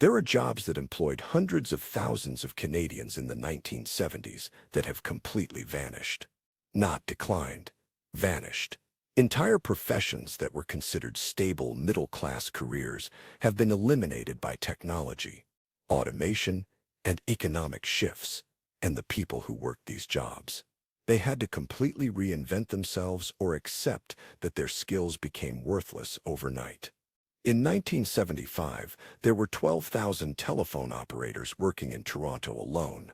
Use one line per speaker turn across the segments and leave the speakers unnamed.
There are jobs that employed hundreds of thousands of Canadians in the 1970s that have completely vanished. Not declined, vanished. Entire professions that were considered stable middle-class careers have been eliminated by technology, automation, and economic shifts, and the people who worked these jobs. They had to completely reinvent themselves or accept that their skills became worthless overnight. In 1975, there were 12,000 telephone operators working in Toronto alone.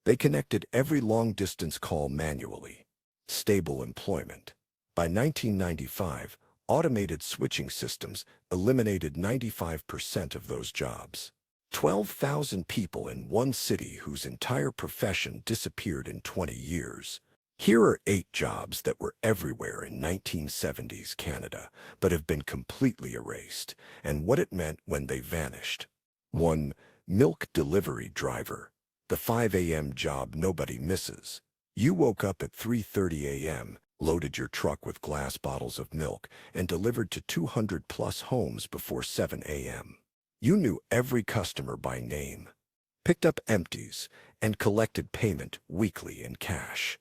They connected every long-distance call manually. Stable employment. By 1995, automated switching systems eliminated 95% of those jobs. 12,000 people in one city whose entire profession disappeared in 20 years. Here are 8 jobs that were everywhere in 1970s Canada, but have been completely erased, and what it meant when they vanished. 1. Milk delivery driver. The 5 a.m. job nobody misses. You woke up at 3:30 a.m., loaded your truck with glass bottles of milk, and delivered to 200-plus homes before 7 a.m. You knew every customer by name, picked up empties, and collected payment weekly in cash.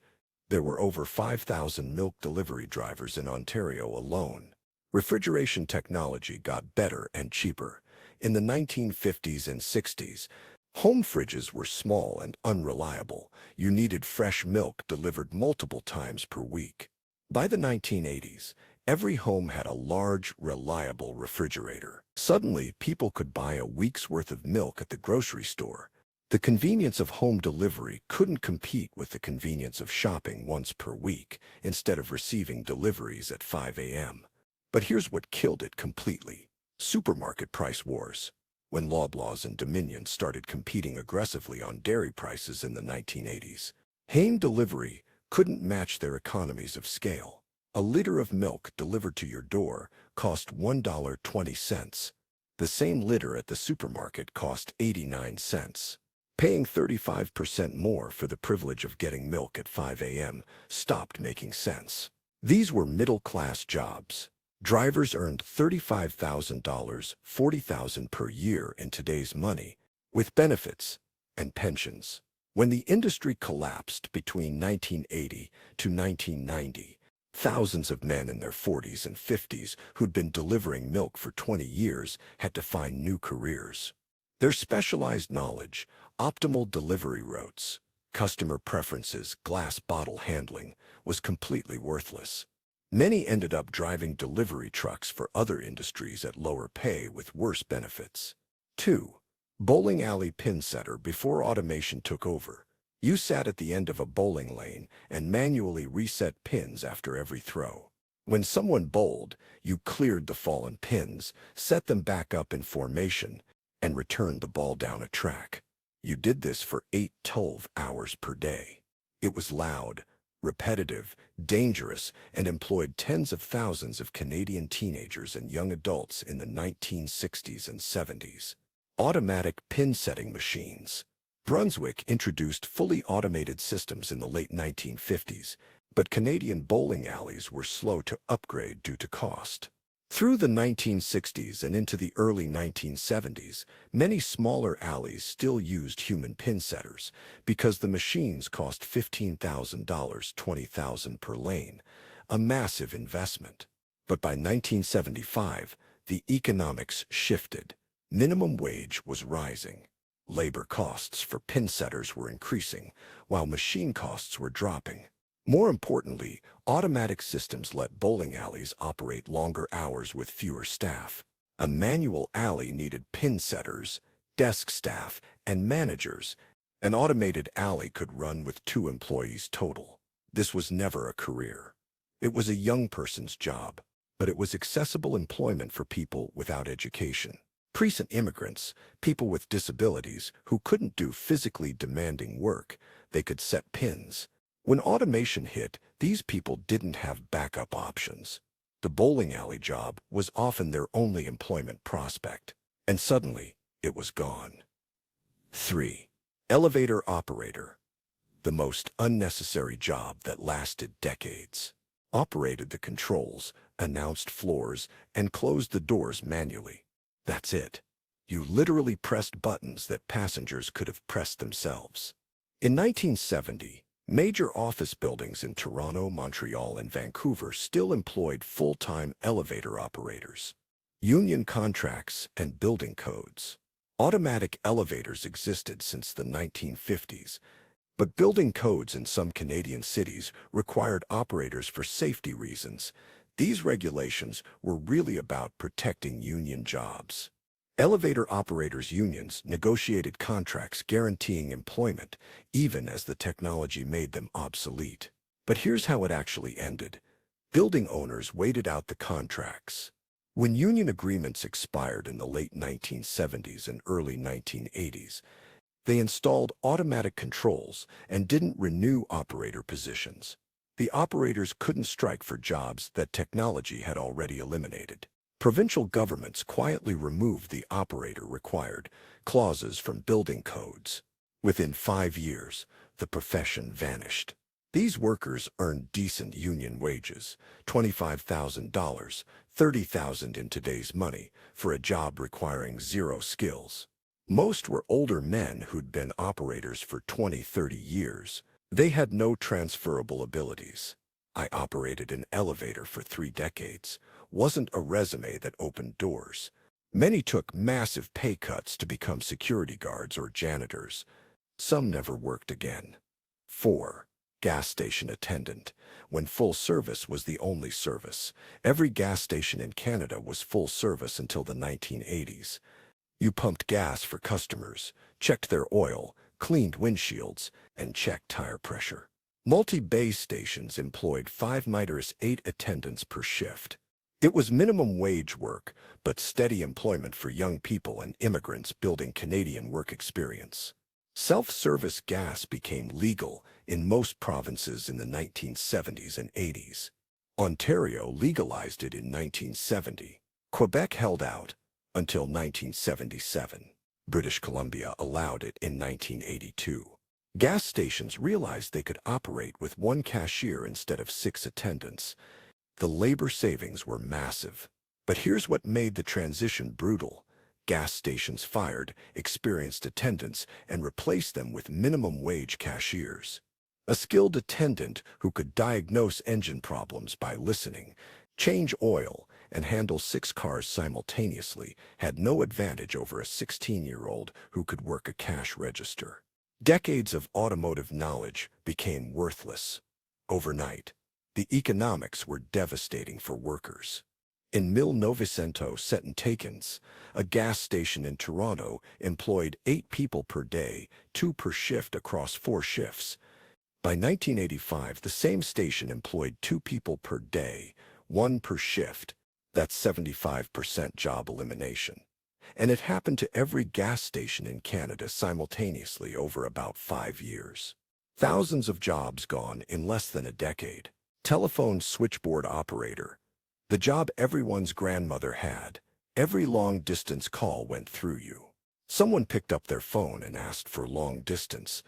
There were over 5,000 milk delivery drivers in Ontario alone. Refrigeration technology got better and cheaper. In the 1950s and 60s, home fridges were small and unreliable. You needed fresh milk delivered multiple times per week. By the 1980s, every home had a large, reliable refrigerator. Suddenly, people could buy a week's worth of milk at the grocery store. The convenience of home delivery couldn't compete with the convenience of shopping once per week instead of receiving deliveries at 5 a.m. But here's what killed it completely. Supermarket price wars. When Loblaws and Dominion started competing aggressively on dairy prices in the 1980s, home delivery couldn't match their economies of scale. A liter of milk delivered to your door cost $1.20. The same liter at the supermarket cost 89 cents. Paying 35% more for the privilege of getting milk at 5 a.m. stopped making sense. These were middle-class jobs. Drivers earned $35,000, $40,000 per year in today's money, with benefits and pensions. When the industry collapsed between 1980 to 1990, thousands of men in their 40s and 50s who'd been delivering milk for 20 years had to find new careers. Their specialized knowledge, optimal delivery routes, customer preferences, glass bottle handling, was completely worthless. Many ended up driving delivery trucks for other industries at lower pay with worse benefits. 2. Bowling alley pin setter. Before automation took over, you sat at the end of a bowling lane and manually reset pins after every throw. When someone bowled, you cleared the fallen pins, set them back up in formation, and returned the ball down a track. You did this for 8-12 hours per day. It was loud, repetitive, dangerous, and employed tens of thousands of Canadian teenagers and young adults in the 1960s and 70s. Automatic pin-setting machines. Brunswick introduced fully automated systems in the late 1950s, but Canadian bowling alleys were slow to upgrade due to cost. Through the 1960s and into the early 1970s, many smaller alleys still used human pin setters because the machines cost $15,000, $20,000 per lane, a massive investment. But by 1975, the economics shifted. Minimum wage was rising. Labor costs for pin setters were increasing, while machine costs were dropping. More importantly, automatic systems let bowling alleys operate longer hours with fewer staff. A manual alley needed pin setters, desk staff, and managers. An automated alley could run with 2 employees total. This was never a career. It was a young person's job, but it was accessible employment for people without education. Recent immigrants, people with disabilities who couldn't do physically demanding work, they could set pins. When automation hit, these people didn't have backup options. The bowling alley job was often their only employment prospect, and suddenly it was gone. 3. Elevator operator. The most unnecessary job that lasted decades. Operated the controls, announced floors, and closed the doors manually. That's it. You literally pressed buttons that passengers could have pressed themselves. In 1970, major office buildings in Toronto, Montreal, and Vancouver still employed full-time elevator operators. Union contracts and building codes. Automatic elevators existed since the 1950s, but building codes in some Canadian cities required operators for safety reasons. These regulations were really about protecting union jobs. Elevator operators' unions negotiated contracts guaranteeing employment, even as the technology made them obsolete. But here's how it actually ended. Building owners waited out the contracts. When union agreements expired in the late 1970s and early 1980s, they installed automatic controls and didn't renew operator positions. The operators couldn't strike for jobs that technology had already eliminated. Provincial governments quietly removed the operator-required clauses from building codes. Within 5 years, the profession vanished. These workers earned decent union wages, $25,000, $30,000 in today's money, for a job requiring zero skills. Most were older men who'd been operators for 20, 30 years. They had no transferable abilities. "I operated an elevator for 3 decades." Wasn't a resume that opened doors. Many took massive pay cuts to become security guards or janitors. Some never worked again. 4. Gas station attendant. When full service was the only service, every gas station in Canada was full service until the 1980s. You pumped gas for customers, checked their oil, cleaned windshields, and checked tire pressure. Multi-bay stations employed 5-8 attendants per shift. It was minimum wage work, but steady employment for young people and immigrants building Canadian work experience. Self-service gas became legal in most provinces in the 1970s and 80s. Ontario legalized it in 1970. Quebec held out until 1977. British Columbia allowed it in 1982. Gas stations realized they could operate with 1 cashier instead of 6 attendants. The labor savings were massive. But here's what made the transition brutal. Gas stations fired experienced attendants and replaced them with minimum wage cashiers. A skilled attendant who could diagnose engine problems by listening, change oil, and handle 6 cars simultaneously had no advantage over a 16-year-old who could work a cash register. Decades of automotive knowledge became worthless. Overnight, the economics were devastating for workers. In Mille Novecento Setentaquins, a gas station in Toronto employed 8 people per day, 2 per shift across 4 shifts. By 1985, the same station employed 2 people per day, 1 per shift. That's 75% job elimination. And it happened to every gas station in Canada simultaneously over about 5 years. Thousands of jobs gone in less than a decade. Telephone switchboard operator. The job everyone's grandmother had. Every long-distance call went through you. Someone picked up their phone and asked for long distance.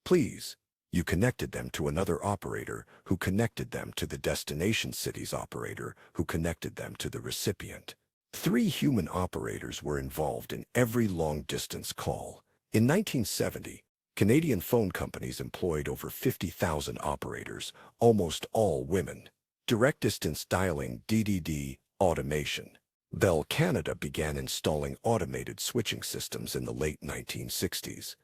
Please. You connected them to another operator who connected them to the destination city's operator who connected them to the recipient. 3 human operators were involved in every long-distance call. In 1970, Canadian phone companies employed over 50,000 operators, almost all women. Direct distance dialing DDD automation. Bell Canada began installing automated switching systems in the late 1960s.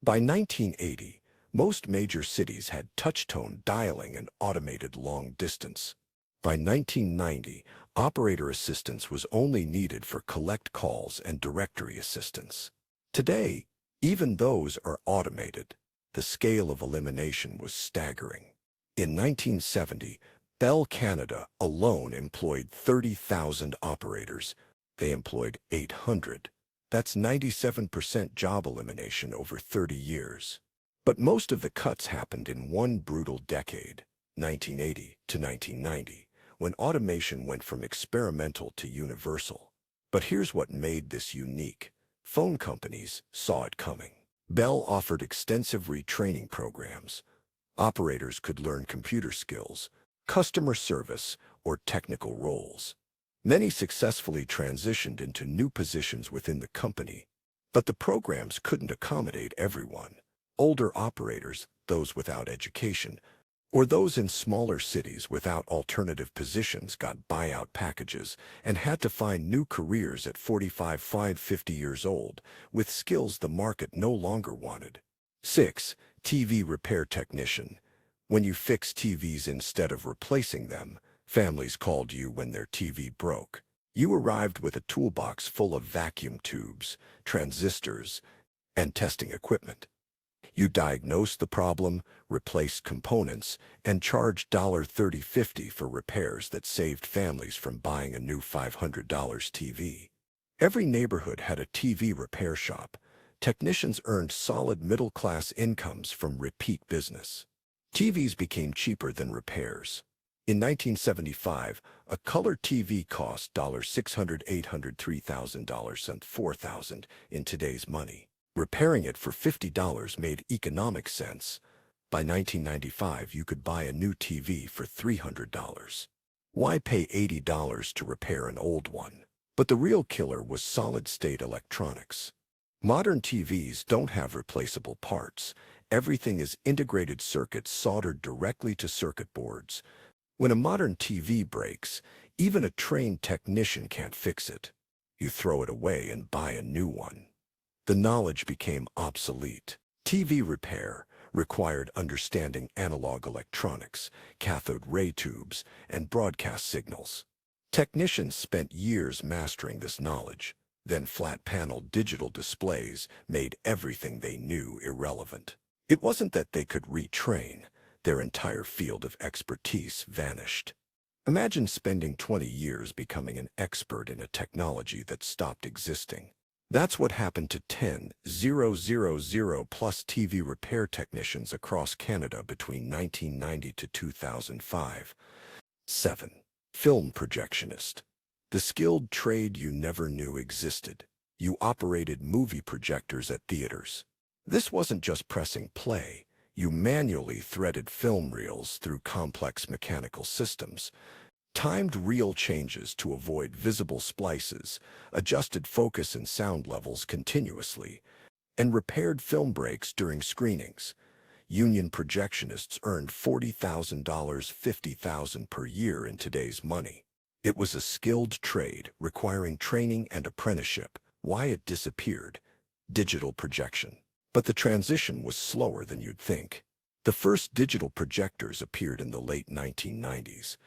By 1980, most major cities had touch-tone dialing and automated long distance. By 1990, operator assistance was only needed for collect calls and directory assistance. Today, even those are automated. The scale of elimination was staggering. In 1970, Bell Canada alone employed 30,000 operators. They employed 800. That's 97% job elimination over 30 years. But most of the cuts happened in one brutal decade, 1980 to 1990, when automation went from experimental to universal. But here's what made this unique. Phone companies saw it coming. Bell offered extensive retraining programs. Operators could learn computer skills, customer service, or technical roles. Many successfully transitioned into new positions within the company, but the programs couldn't accommodate everyone. Older operators, those without education, or those in smaller cities without alternative positions got buyout packages and had to find new careers at 45, 50 years old, with skills the market no longer wanted. 6. TV repair technician. When you fix TVs instead of replacing them, families called you when their TV broke. You arrived with a toolbox full of vacuum tubes, transistors, and testing equipment. You diagnosed the problem, replaced components, and charged $30.50 for repairs that saved families from buying a new $500 TV. Every neighborhood had a TV repair shop. Technicians earned solid middle-class incomes from repeat business. TVs became cheaper than repairs. In 1975, a color TV cost $600, $800, $3,000, and $4,000 in today's money. Repairing it for $50 made economic sense. By 1995, you could buy a new TV for $300. Why pay $80 to repair an old one? But the real killer was solid-state electronics. Modern TVs don't have replaceable parts. Everything is integrated circuits soldered directly to circuit boards. When a modern TV breaks, even a trained technician can't fix it. You throw it away and buy a new one. The knowledge became obsolete. TV repair required understanding analog electronics, cathode ray tubes, and broadcast signals. Technicians spent years mastering this knowledge. Then flat-panel digital displays made everything they knew irrelevant. It wasn't that they could retrain. Their entire field of expertise vanished. Imagine spending 20 years becoming an expert in a technology that stopped existing. That's what happened to 10,000 plus TV repair technicians across Canada between 1990 to 2005. 7. Film projectionist. The skilled trade you never knew existed. You operated movie projectors at theaters. This wasn't just pressing play. You manually threaded film reels through complex mechanical systems, timed reel changes to avoid visible splices, adjusted focus and sound levels continuously, and repaired film breaks during screenings. Union projectionists earned $40,000, $50,000 per year in today's money. It was a skilled trade requiring training and apprenticeship. Why it disappeared? Digital projection. But the transition was slower than you'd think. The first digital projectors appeared in the late 1990s.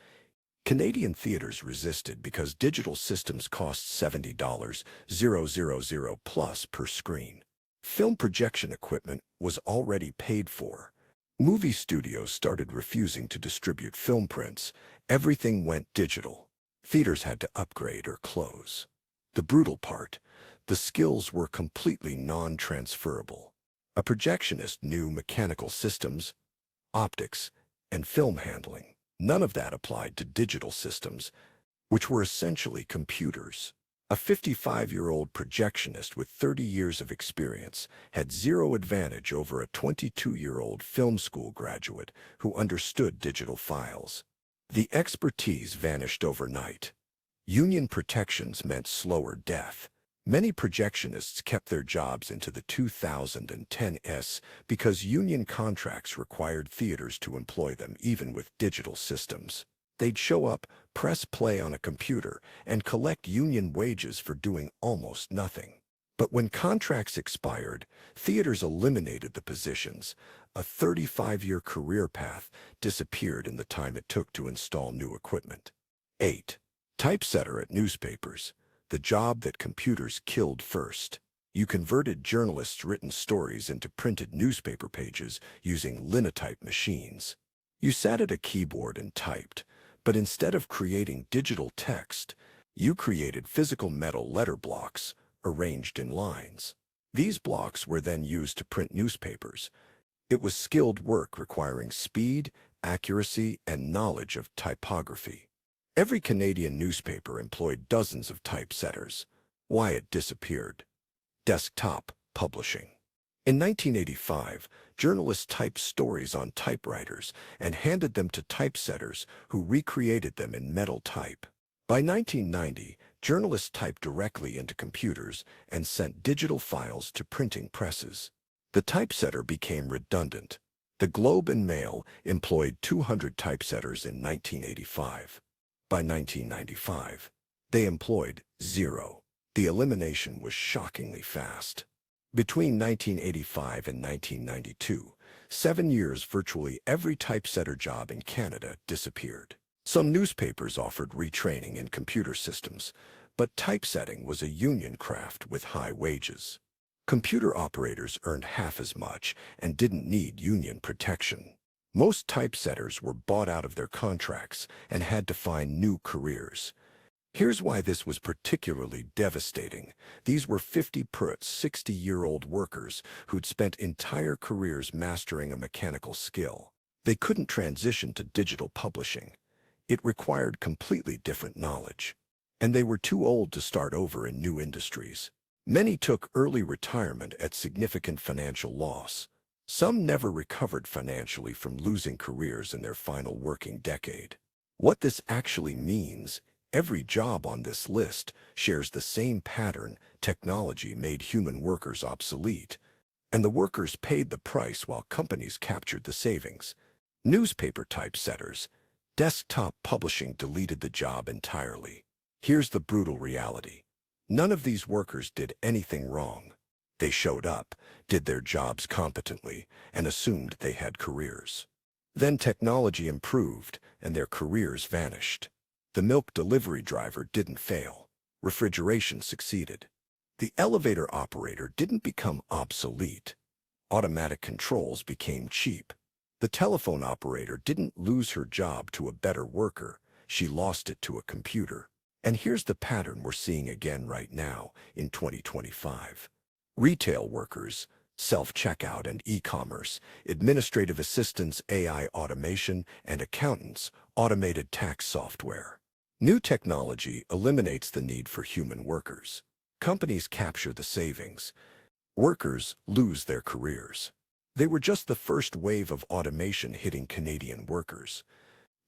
Canadian theaters resisted because digital systems cost $70,000 plus per screen. Film projection equipment was already paid for. Movie studios started refusing to distribute film prints. Everything went digital. Theaters had to upgrade or close. The brutal part, the skills were completely non-transferable. A projectionist knew mechanical systems, optics, and film handling. None of that applied to digital systems, which were essentially computers. A 55-year-old projectionist with 30 years of experience had zero advantage over a 22-year-old film school graduate who understood digital files. The expertise vanished overnight. Union protections meant slower death. Many projectionists kept their jobs into the 2010s because union contracts required theaters to employ them even with digital systems. They'd show up, press play on a computer, and collect union wages for doing almost nothing. But when contracts expired, theaters eliminated the positions. A 35-year career path disappeared in the time it took to install new equipment. 8. Typesetter at newspapers. The job that computers killed first. You converted journalists' written stories into printed newspaper pages using linotype machines. You sat at a keyboard and typed, but instead of creating digital text, you created physical metal letter blocks arranged in lines. These blocks were then used to print newspapers. It was skilled work requiring speed, accuracy, and knowledge of typography. Every Canadian newspaper employed dozens of typesetters. Why it disappeared? Desktop publishing. In 1985, journalists typed stories on typewriters and handed them to typesetters who recreated them in metal type. By 1990, journalists typed directly into computers and sent digital files to printing presses. The typesetter became redundant. The Globe and Mail employed 200 typesetters in 1985. By 1995, they employed 0. The elimination was shockingly fast. Between 1985 and 1992, 7 years, virtually every typesetter job in Canada disappeared. Some newspapers offered retraining in computer systems, but typesetting was a union craft with high wages. Computer operators earned half as much and didn't need union protection. Most typesetters were bought out of their contracts and had to find new careers. Here's why this was particularly devastating. These were 60-year-old workers who'd spent entire careers mastering a mechanical skill. They couldn't transition to digital publishing. It required completely different knowledge. And they were too old to start over in new industries. Many took early retirement at significant financial loss. Some never recovered financially from losing careers in their final working decade. What this actually means: every job on this list shares the same pattern. Technology made human workers obsolete, and the workers paid the price while companies captured the savings. Newspaper typesetters, desktop publishing deleted the job entirely. Here's the brutal reality. None of these workers did anything wrong. They showed up, did their jobs competently, and assumed they had careers. Then technology improved, and their careers vanished. The milk delivery driver didn't fail. Refrigeration succeeded. The elevator operator didn't become obsolete. Automatic controls became cheap. The telephone operator didn't lose her job to a better worker. She lost it to a computer. And here's the pattern we're seeing again right now in 2025. Retail workers, self-checkout and e-commerce, administrative assistants, AI automation, and accountants, automated tax software. New technology eliminates the need for human workers. Companies capture the savings. Workers lose their careers. They were just the first wave of automation hitting Canadian workers.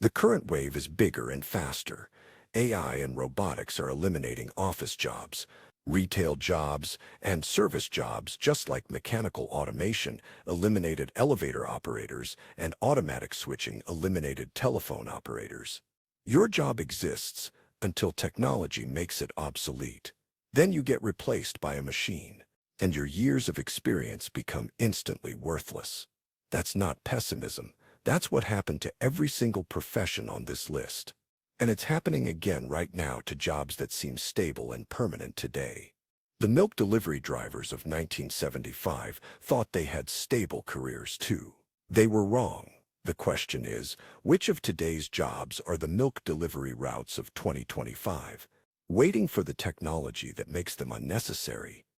The current wave is bigger and faster. AI and robotics are eliminating office jobs, retail jobs, and service jobs, just like mechanical automation eliminated elevator operators and automatic switching eliminated telephone operators. Your job exists until technology makes it obsolete. Then you get replaced by a machine, and your years of experience become instantly worthless. That's not pessimism. That's what happened to every single profession on this list. And it's happening again right now to jobs that seem stable and permanent today. The milk delivery drivers of 1975 thought they had stable careers too. They were wrong. The question is, which of today's jobs are the milk delivery routes of 2025, waiting for the technology that makes them unnecessary?